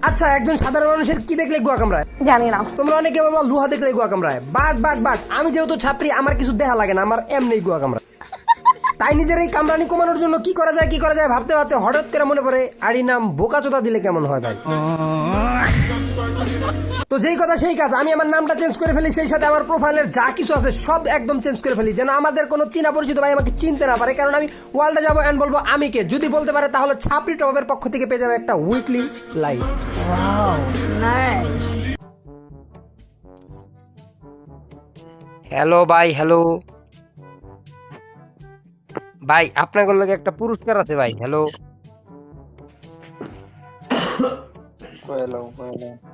আচ্ছা, একজন সাধারণ মানুষের কি দেখলে গুয়া কামড়ায়? জানি না। তোমরা অনেকে বলো লোহা দেখলে গুয়া কামড়ায়। বাট আমি যেহেতু ছাত্রী, আমার কিছু দেখা লাগে না, আমার এমনি গুয়া কামড়ায়। তাই নিজের এই কামড়ানি কমানোর জন্য কি করা যায় ভাবতে ভাবতে হঠাৎ করে মনে পড়ে আড়ি নাম বোকাচোদা দিলে কেমন হয় ভাই। তো যেই কথা সেই কাজ, আমি আমার নামটা চেঞ্জ করে ফেলি, সেই সাথে আমার প্রোফাইলের যা কিছু আছে সব একদম চেঞ্জ করে ফেলি, যেন আমাদের কোনো চিনা পরিচিত ভাই আমাকে চিনতে না পারে। কারণ আমি ওয়ার্ল্ডে যাবো এন্ড বলবো আমি কে, যদি বলতে পারে তাহলে ছাপড়ি টপের পক্ষ থেকে পেয়ে যাবে একটা উইকলি লাইভ। হ্যালো ভাই, হ্যালো ভাই, আপনার লগে একটা পুরস্কার আছে ভাই। হ্যালো,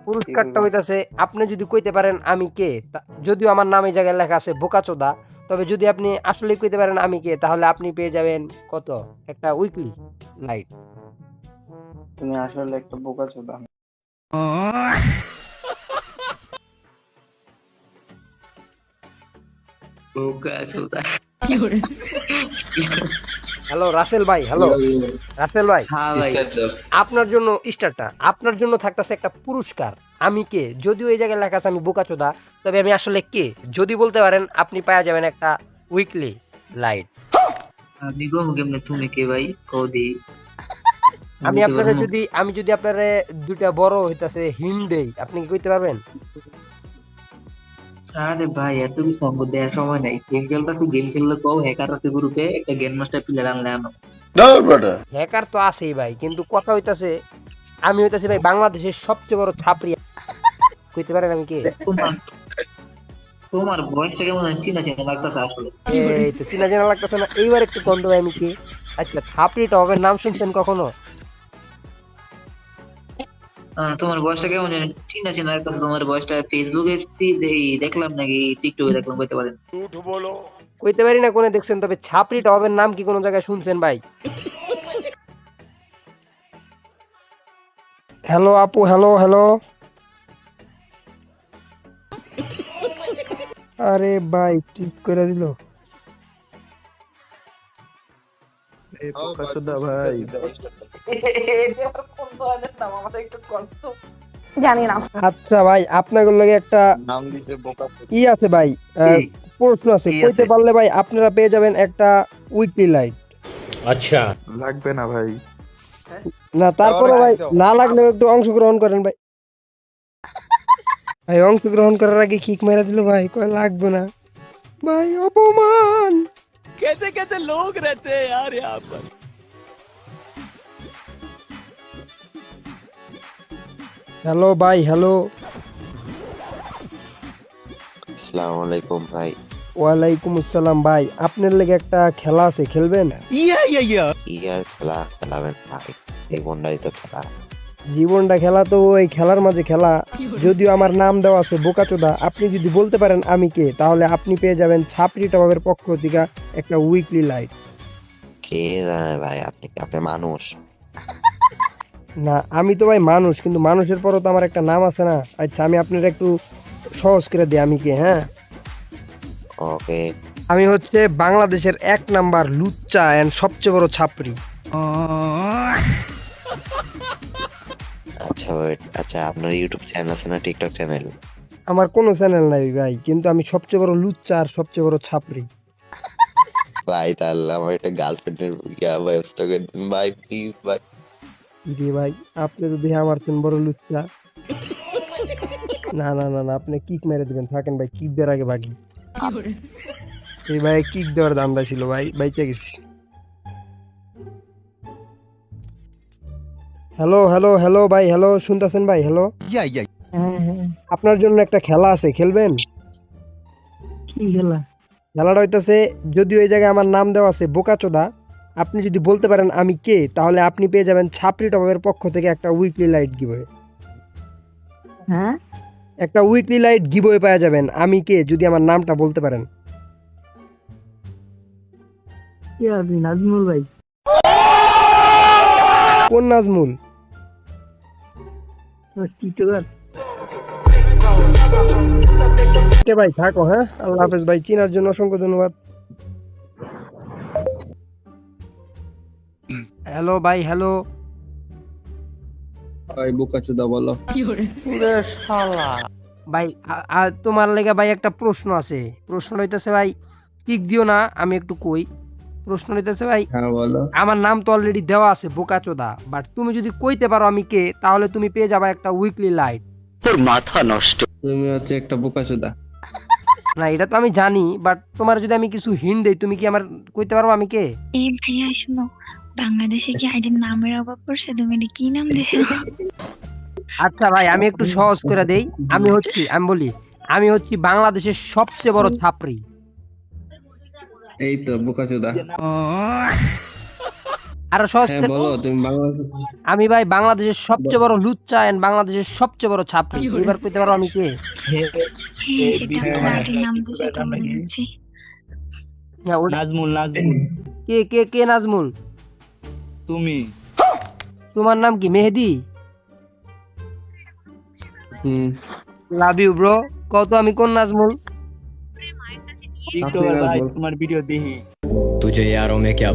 পুরস্কারটা হইতাছে আপনি যদি কইতে পারেন আমি কে, যদিও আমার নাম এই জায়গায় লেখা আছে বোকাচোদা, তবে যদি আপনি আসলে কইতে পারেন আমি কে, তাহলে আপনি পেয়ে যাবেন কত, একটা উইকলি লাইট। তুমি আসলে একটা বোকাচোদা। হ্যালো রাসেল ভাই, হ্যালো রাসেল ভাই, হ্যাঁ ভাই, আপনার জন্য স্টারটা, আপনার জন্য থাকতেছে একটা পুরস্কার আমি কে, যদিও এই জায়গায় লেখা আছে আমি বোকাচোদা, তবে আমি আসলে কে যদি বলতে পারেন আপনি পাওয়া যাবেন একটা উইকলি লাইট। আমি গো কেমনে তুমি কে ভাই কদি আমি যদি আপনারে দুইটা বড় হইতাছে হিন্ট দেই, আপনি কি কইতে পারবেন? আরে ভাই এত কিছু সঙ্গ দেওয়ার সময় নাই। গেম খেলতেছি, গেম খেললে কও হ্যাকার আছে গ্রুপে, একটা গেম মাস্টার প্লেয়ার আনলে আনো। হ্যাকার তো আছেই ভাই, কিন্তু কথা হইতাছে আমি হইতাছি ভাই বাংলাদেশের সবচেয়ে বড় ছাপরি। কইতে পারেন আমি কে? তোমার তোমার ভয়েসটা কেমন চিনা চিনা লাগতেছে আসলে। এই তো চিনা জানা লাগতেছে না, এইবার একটু গন্ধ ভাই আমি কে। আচ্ছা, ছাপরি টবের নাম শুনছেন কখনো? তোমার ভয়েসটা কেমন জানি চিনা চিনা লাগতেছে। তোমার ভয়েসটা ফেসবুকে দেখলাম নাকি টিকটকে দেখলাম, বলতে পারেন। কইতে পারি না কোনে দেখছেন, তবে ছাপরি টবের নাম কি কোনো জায়গায় শুনছেন ভাই? হ্যালো আপু, হ্যালো হ্যালো। আরে ভাই ঠিক করে দিল। জানি না। আচ্ছা ভাই, আপনাদের লাগে একটা ই আছে ভাই, প্রশ্ন আছে, কইতে পারলে ভাই আপনারা পেয়ে যাবেন একটা উইকলি লাইট। अच्छा লাগবে না ভাই। না তারপরে ভাই না লাগলে একটু অংশগ্রহণ করেন ভাই। ভাই অংশগ্রহণ করার আগে কিক মেরা দিল ভাই, কয় লাগবে না ভাই, অপমান। कैसे कैसे लोग रहते हैं यार यहाँ पर। হ্যালো ভাই, হ্যালো। আসসালামু আলাইকুম ভাই। ওয়ালাইকুম আসসালাম ভাই, আপনার লেগে একটা খেলা আছে, খেলবেন? ইয়ার খেলা খেলাবেন ভাই, জীবনটাই তো খেলা। জীবনটা খেলা তো ওই খেলার মাঝে খেলা, যদিও আমার নাম দেওয়া আছে বোকাচোদা, আপনি যদি বলতে পারেন আমি কে, তাহলে আপনি পেয়ে যাবেন ছাপড়ি টবাবের পক্ষ থেকে একটা উইকলি লাইট। কে জানে ভাই, আপনি মানুষ? না আমি তো ভাই মানুষ, কিন্তু মানুষের পরও তো আমার একটা নাম আছে না। আচ্ছা আমি আপনার একটু সহজ করে দিই আমি কে। হ্যাঁ, ওকে। আমি হচ্ছে বাংলাদেশের 1 নাম্বার লুচ্চা এন্ড সবচেয়ে বড় ছাপরি। আচ্ছা ওয়েট, আচ্ছা আপনার ইউটিউব চ্যানেল আছে না, টিকটক চ্যানেল? আমার কোনো চ্যানেল নাই ভাই, কিন্তু আমি সবচেয়ে বড় লুচ্চা আর সবচেয়ে বড় ছাপরি। ভাই তাহলে আমার একটা গার্লফ্রেন্ডের ব্যবস্থা করে দিন ভাই, প্লিজ ভাই। জি ভাই, আপনি তো দেখে আমার চেন বড় লুচ্চা। না না না না, আপনি কিক মেরে দিবেন, থাকেন ভাই, কিক দেওয়ার আগে ভাগি। এই ভাই কিক দেওয়ার দামটা ছিল ভাই, বাইচে গেছি। হ্যালো হ্যালো হ্যালো ভাই, হ্যালো শুনতেছেন ভাই? হ্যালো, আপনার জন্য একটা খেলা আছে, খেলবেন? কি খেলা? খেলাটা হইতাছে, যদিও এই জায়গায় আমার নাম দেওয়া আছে বোকাচোদা, আপনি যদি বলতে পারেন আমি কে, তাহলে আপনি পেয়ে যাবেন ছাপড়ি টবের পক্ষ থেকে একটা উইকলি লাইট গিভওয়ে। হ্যাঁ, একটা উইকলি লাইট গিভওয়ে পাওয়া যাবেন আমি কে, যদি আমার নামটা বলতে পারেন। কি আপনি নাজমুল ভাই? কোন নাজমুল? টিকটকার। ওকে ভাই, থাকো। হ্যাঁ, আল্লাহ হাফেজ ভাই, চিনার জন্য অসংখ্য ধন্যবাদ। হ্যালো ভাই, হ্যালো। ভাই বোকাচোদা বলো। ভাই তোমার লেগে ভাই একটা প্রশ্ন আছে। প্রশ্ন হইতেছে ভাই, কিক দিও না, আমি একটু কই। প্রশ্ন হইতেছে ভাই, হ্যাঁ বলো। আমার নাম তো অলরেডি দেওয়া আছে বোকাচোদা, বাট তুমি যদি কইতে পারো আমি কে, তাহলে তুমি পেয়ে যাবে একটা উইকলি লাইট। তুমি হচ্ছে একটা বোকাচোদা। না এটা তো আমি জানি, বাট তোমার যদি আমি কিছু হিন্ট দেই, তুমি কি আমার কইতে পারবো আমি কে? এই ভাইয়া শোনো, বাংলাদেশে কি আইডির নামের অভাব পড়ছে? তুমি এটা কি নাম দিছো? আচ্ছা ভাই আমি একটু সহজ করে দেই। আমি বলি আমি হচ্ছি বাংলাদেশের সবচেয়ে বড় ছাপরি। এই তো বোকাচোদা। আরো সহজ হ্যাঁ করে বলো, তুমি বাংলাদেশ। আমি ভাই বাংলাদেশের সবচেয়ে বড় লুচ্চা এন্ড বাংলাদেশের সবচেয়ে বড় ছাপরি। এবার কইতে পারো আমি কে? হ্যাঁ সেটা তো আইডির নাম দিলে তো মনে হচ্ছে। হ্যাঁ, নাজমুল কে কে কে নাজমুল? তুমি। তোমার নাম কি মেহেদি? লাভ ইউ ব্রো। কত আমি কোন নাজমুল? টিকটকার ভাই, তোমার ভিডিও দেখি। तुझे यारों में क्या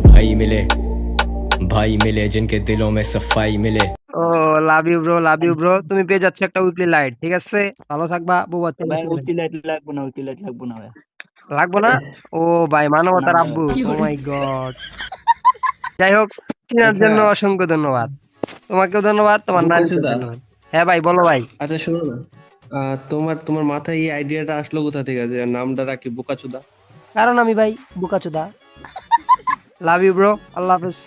भाई मिले जिनके दिलों में सफाई मिले। ও love you bro, love you bro. তুমি পেয়ে যাচ্ছ একটা উইকলি লাইট, ঠিক আছে? ভালো থাকবা বউ বাচ্চা ভাই নিয়ে। উইকলি লাইট লাগবো না, উইকলি লাইট লাগবো না ভাই। লাগবো না? ও ভাই মানবতার আব্বু, ও মাই গড। যাই হোক, চিনার জন্য অসংখ্য ধন্যবাদ। তোমাকেও ধন্যবাদ, তোমার নাম ধন্যবাদ। হ্যাঁ ভাই বলো ভাই। আচ্ছা শোনো না, তোমার মাথায় এই আইডিয়াটা আসলো কোথা থেকে যে নামটা রাখি বোকাচোদা? কারণ আমি ভাই বোকাচোদা। লাভ ইউ ব্রো, আল্লাহ হাফেজ।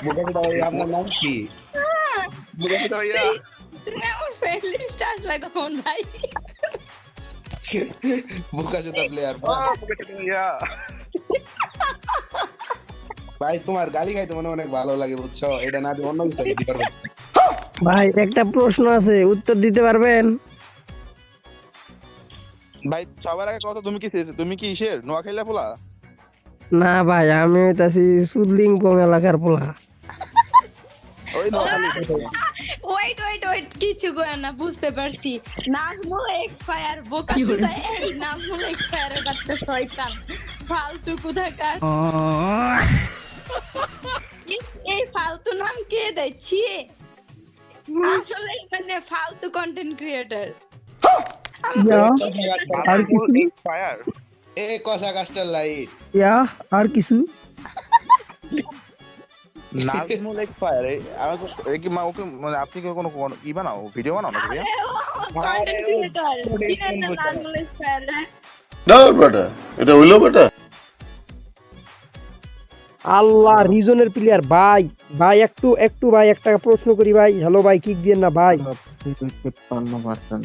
বোকাচোদা ভাই, আপনার নাম কি? বোকাচোদা ভাইয়া। আমার ফ্রেন্ড লিস্ট আসলে কখন ভাই? বোকাচোদা প্লেয়ার বোকাচোদা ভাইয়া। ভাই তোমার গালি খাইতে মনে অনেক ভালো লাগে বুঝছো, এটা না দিয়ে অন্য কিছু দিতে পারবো। ভাই একটা প্রশ্ন আছে, উত্তর দিতে পারবেন? ভাই সবার আগে কথা, তুমি কি ইসের নোয়াখালীর পোলা? না ভাই, আমি হইতাছি সুদলিংপং এলাকার পোলা। ওই নোয়াখালী। ওয়েট কিছু কয় না, বুঝতে পারছি। নাজমুল এক্সপায়ার বোকাচোদা, এই নাজমুল এক্সপায়ারের বাচ্চা শয়তান ফালতু কোথাকার। এই ফালতু নাম কে দিচ্ছি? আসলে মানে ফালতু কন্টেন্ট ক্রিয়েটর। আর কিছু? ফায়ার এ কসা কাস্টার লাইট। আর কিছু? নাজমুল এক্সপায়ার। আমি তো কি ওকে মানে আপনি কি কোনো ই বানাও, ভিডিও বানাও নাকি ভাইয়া? কন্টেন্ট ক্রিয়েটর চিনেন না নাজমুল এক্সপায়ার? এটা হইলো বেটা। আল্লাহ, রিজনের প্লেয়ার ভাই। ভাই একটু ভাই একটা প্রশ্ন করি ভাই। হ্যালো ভাই, কিক দিয়েন না ভাই। 55%।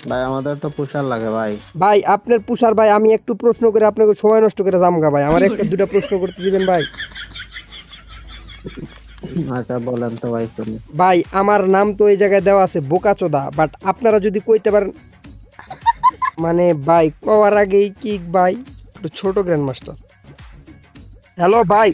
ভাই আমাদের তো পুষার লাগে ভাই। ভাই আপনার পুষার ভাই, আমি একটু প্রশ্ন করে আপনাকে সময় নষ্ট করে জামগা ভাই। আমার একটা দুটা প্রশ্ন করতে দিবেন ভাই? আচ্ছা বলেন তো ভাই শুনি। ভাই আমার নাম তো এই জায়গায় দেওয়া আছে বোকাচোদা, বাট আপনারা যদি কইতে পারেন, মানে ভাই কওয়ার আগেই কিক ভাই একটু ছোট গ্র্যান্ড মাস্টার। হ্যালো ভাই,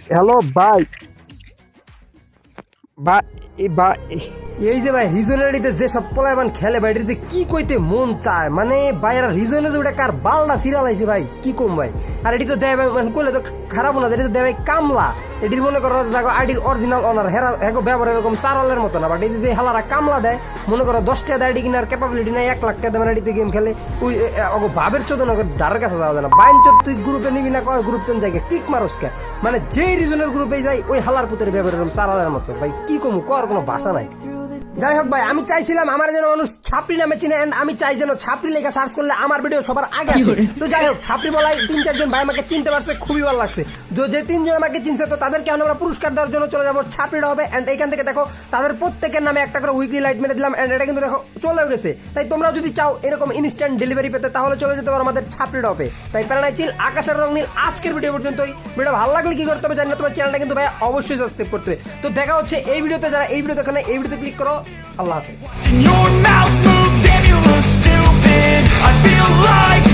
এই যে ভাই রিজনালিটিতে যে সব পোলায়মান খেলে ভাই, এটাতে কি কইতে মন চায়, মানে ভাইরা রিজনে যে ওটা কার বালটা সিরিয়াল আইছে ভাই, কি কম ভাই। আর এটি তো দেয় ভাই, মানে কইলে তো খারাপ না, এটি তো দেয় ভাই কামলা। এটির মনে করো দেখো আইডির অরিজিনাল অনার হেরা হেগো ব্যবহার এরকম চারলের মতো না, বাট এই যে হালারা কামলা দেয়, মনে করো 10 টাকা দেয়, এটি কিনার ক্যাপাবিলিটি নাই, 1 লাখ টাকা দেয়, এটিতে গেম খেলে ওই ভাবের চোদন ধারের কাছে যাওয়া যায় না। বাইন চোদ তুই গ্রুপে নিবি না, কয় গ্রুপ জায়গায় কিক মারস কে, মানে যেই রিজনের গ্রুপে যাই ওই হালার পুতের ব্যবহার এরকম চারলের মতো ভাই, কি কমু কর কোনো ভাষা নাই। যাই হোক ভাই, আমি চাইছিলাম আমার যেন মানুষ ছাপরি নামে চিনে, এন্ড আমি চাই যেন ছাপরি লেখা সার্চ করলে আমার ভিডিও সবার আগে আসে। তো যাই হোক, ছাপরি বলাই 3-4 জন ভাই আমাকে চিনতে পারছে, খুবই ভালো লাগছে। যে 3 জন আমাকে চিনছে, তো তাদেরকে আমরা পুরস্কার দেওয়ার জন্য চলে যাবো ছাপরিটা হবে। এন্ড এখান থেকে দেখো তাদের প্রত্যেকের নামে একটা করে উইকলি লাইট মেরে দিলাম, এন্ড এটা কিন্তু দেখো চলেও গেছে। তাই তোমরা যদি চাও এরকম ইনস্ট্যান্ট ডেলিভারি পেতে, তাহলে চলে যেতে পারো আমাদের ছাপরিটা হবে। তাই প্যারানাই চিল, আকাশের রং নীল। আজকের ভিডিও পর্যন্তই। ভিডিও ভালো লাগলে কি করতে হবে জানি না, তোমার চ্যানেলটা কিন্তু ভাই অবশ্যই সাবস্ক্রাইব করতে হবে। তো দেখা হচ্ছে এই ভিডিওতে, যারা এই ভিডিও দেখে না এই ভিডিওতে ক্লিক করো। আল্লাহ হাফেজ। Your mouth moved and you look stupid. I feel like